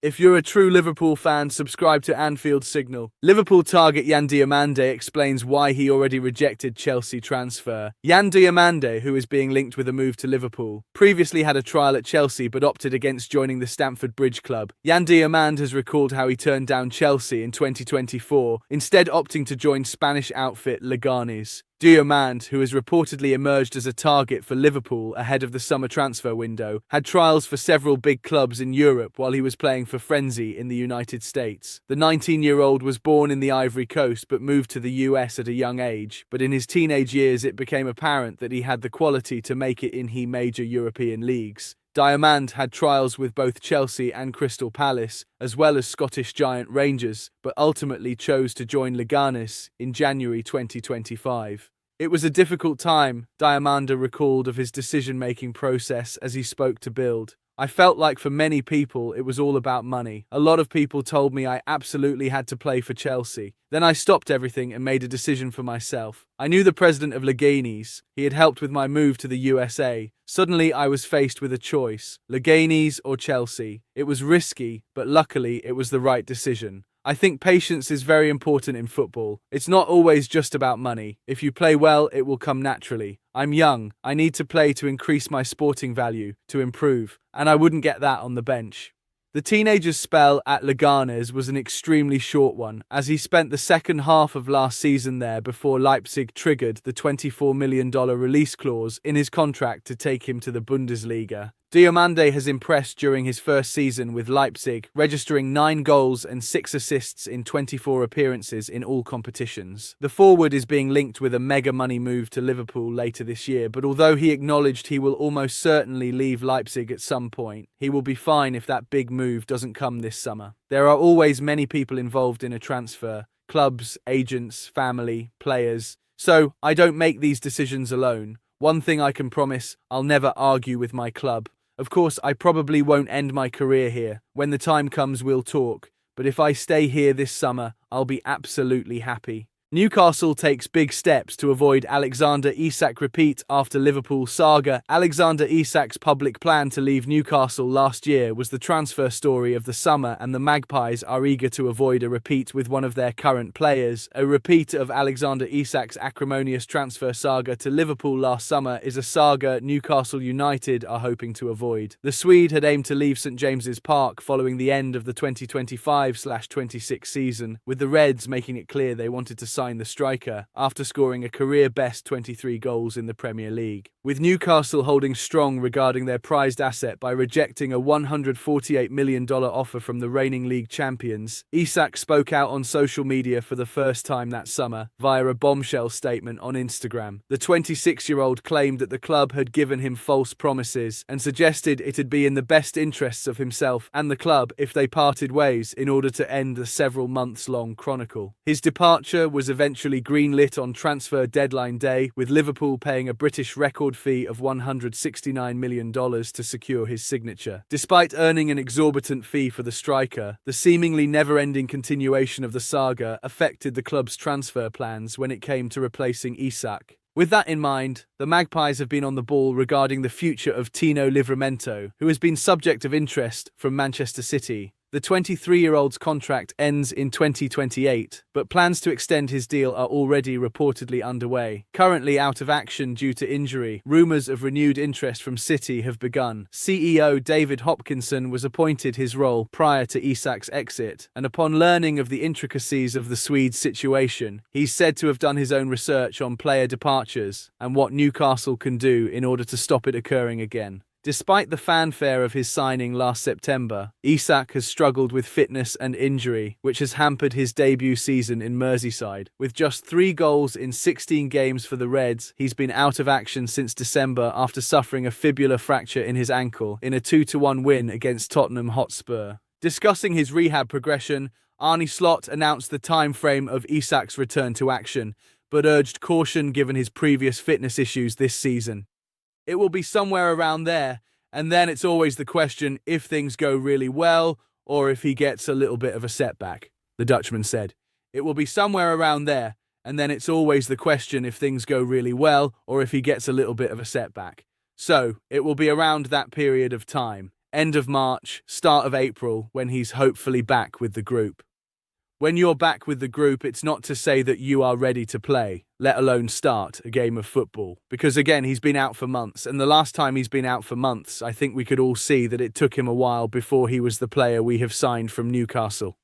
If you're a true Liverpool fan, subscribe to Anfield Signal. Liverpool target Diomande explains why he already rejected Chelsea transfer. Diomande, who is being linked with a move to Liverpool, previously had a trial at Chelsea but opted against joining the Stamford Bridge club. Diomande has recalled how he turned down Chelsea in 2024, instead opting to join Spanish outfit Leganes. Diomande, who has reportedly emerged as a target for Liverpool ahead of the summer transfer window, had trials for several big clubs in Europe while he was playing for Frenzy in the United States. The 19-year-old was born in the Ivory Coast but moved to the US at a young age, but in his teenage years it became apparent that he had the quality to make it in major European leagues. Diomande had trials with both Chelsea and Crystal Palace, as well as Scottish giant Rangers, but ultimately chose to join Leganes in January 2025. It was a difficult time, Diomande recalled of his decision-making process as he spoke to Bild. I felt like for many people it was all about money. A lot of people told me I absolutely had to play for Chelsea. Then I stopped everything and made a decision for myself. I knew the president of Leganes. He had helped with my move to the USA. Suddenly I was faced with a choice, Leganes or Chelsea. It was risky, but luckily it was the right decision. I think patience is very important in football. It's not always just about money. If you play well, it will come naturally. I'm young. I need to play to increase my sporting value, to improve, and I wouldn't get that on the bench. The teenager's spell at Leganes was an extremely short one, as he spent the second half of last season there before Leipzig triggered the $24 million release clause in his contract to take him to the Bundesliga. Diomande has impressed during his first season with Leipzig, registering 9 goals and 6 assists in 24 appearances in all competitions. The forward is being linked with a mega money move to Liverpool later this year, but although he acknowledged he will almost certainly leave Leipzig at some point, he will be fine if that big move doesn't come this summer. There are always many people involved in a transfer: clubs, agents, family, players. So I don't make these decisions alone. One thing I can promise, I'll never argue with my club. Of course, I probably won't end my career here. When the time comes, we'll talk. But if I stay here this summer, I'll be absolutely happy. Newcastle takes big steps to avoid Alexander Isak repeat after Liverpool saga. Alexander Isak's public plan to leave Newcastle last year was the transfer story of the summer, and the Magpies are eager to avoid a repeat with one of their current players. A repeat of Alexander Isak's acrimonious transfer saga to Liverpool last summer is a saga Newcastle United are hoping to avoid. The Swede had aimed to leave St James's Park following the end of the 2025-26 season, with the Reds making it clear they wanted to sign the striker after scoring a career-best 23 goals in the Premier League. With Newcastle holding strong regarding their prized asset by rejecting a $148 million offer from the reigning league champions, Isak spoke out on social media for the first time that summer via a bombshell statement on Instagram. The 26-year-old claimed that the club had given him false promises and suggested it'd be in the best interests of himself and the club if they parted ways in order to end the several months-long chronicle. His departure was eventually greenlit on transfer deadline day, with Liverpool paying a British record fee of $169 million to secure his signature. Despite earning an exorbitant fee for the striker, the seemingly never-ending continuation of the saga affected the club's transfer plans when it came to replacing Isak. With that in mind, the Magpies have been on the ball regarding the future of Tino Livramento, who has been subject of interest from Manchester City. The 23-year-old's contract ends in 2028, but plans to extend his deal are already reportedly underway. Currently out of action due to injury, rumours of renewed interest from City have begun. CEO David Hopkinson was appointed his role prior to Isak's exit, and upon learning of the intricacies of the Swede's situation, he's said to have done his own research on player departures and what Newcastle can do in order to stop it occurring again. Despite the fanfare of his signing last September, Isak has struggled with fitness and injury, which has hampered his debut season in Merseyside. With just 3 goals in 16 games for the Reds, he's been out of action since December after suffering a fibular fracture in his ankle in a 2-1 win against Tottenham Hotspur. Discussing his rehab progression, Arne Slot announced the time frame of Isak's return to action, but urged caution given his previous fitness issues this season. It will be somewhere around there, and then it's always the question if things go really well or if he gets a little bit of a setback, the Dutchman said. It will be somewhere around there, and then it's always the question if things go really well or if he gets a little bit of a setback. So, it will be around that period of time. End of March, start of April, when he's hopefully back with the group. When you're back with the group, it's not to say that you are ready to play, let alone start a game of football. Because again, he's been out for months, and the last time he's been out for months, I think we could all see that it took him a while before he was the player we have signed from Newcastle.